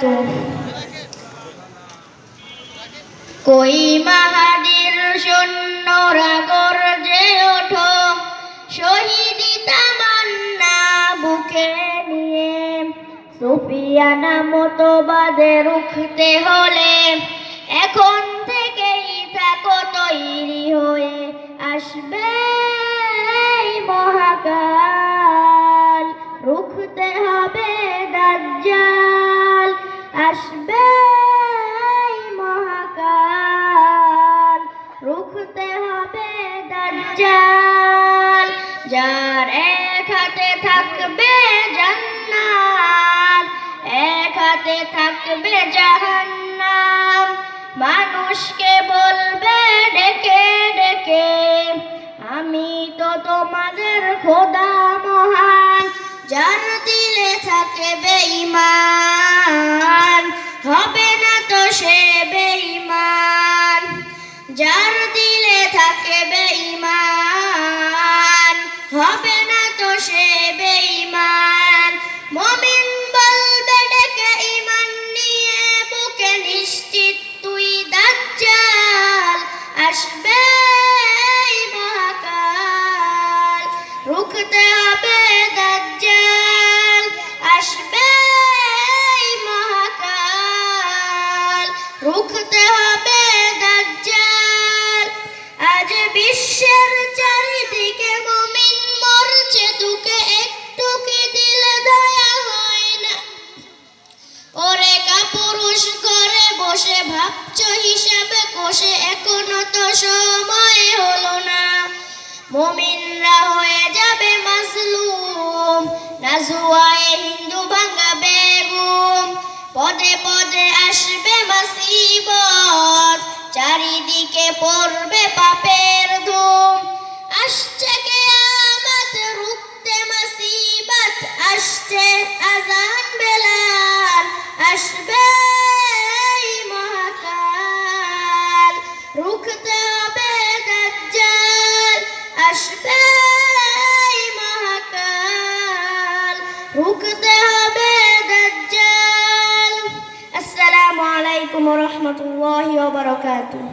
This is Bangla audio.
বারাকাতুহু। কই মাহাদির সৈন্যরা গর্জে ওঠো, শহীদি তামান্না বুকে নিয়ে। সুফিয়ানা মতবাদে রুখতে হলে এখন থেকেই থাকো তৈরি হয়ে। আসবে এই মহাকাল, রুখতে হবে দাজ্জাল। আসবে এই মহাকাল, রুখতে হবে দাজ্জাল। যার এক হাতে থাকবে জান্নাত, এক হাতে থাকবে জাহান্নাম। মানুষকে বলবে ডেকে ডেকে, আমি তো তোমাদের খোদা মহান। যার দিলে থাকবে ঈমান, হবে না তো সে বেঈমান। যার দিলে থাকবে ঈমান, হবে না তো সে বেঈমান। মুমিন বলবে ডেকে ঈমান নিয়ে বুকে, নিশ্চিত তুই দাজ্জাল। আসবে এই মহাকাল, রুখতে হবে দাজ্জাল। আসবে এই মহাকাল, রুখতে হবে দাজ্জাল। আজ বিশ্বের চারিদিকে মুমিন মরছে দুঃখে, একটু কি দিলে দয়া হয় না? ওরে কাপুরুষ ঘরে বসে ভাবছো হিসাবে কষে, এখনো তো সময় হলো না। মুমিনরা হয়ে যাবে মাজলুম, নাজুয়ায়ে হিন্দু ভাঙাবে ঘুম। পদে পদে আসবে মুসিবত, চারিদিকে পড়বে পাপের ধুম। আসছে কিয়ামত, রুখতে মুসিবত। আসছে আযান বেলাল, আসবে এই মহাকাল, রুখতে হবে দাজ্জাল। আসবে এই মহাকাল, রুখতে হবে দাজ্জাল। আসসালামু আলাইকুম ওয়া রাহমাতুল্লাহি ওয়া বারাকাতুহু।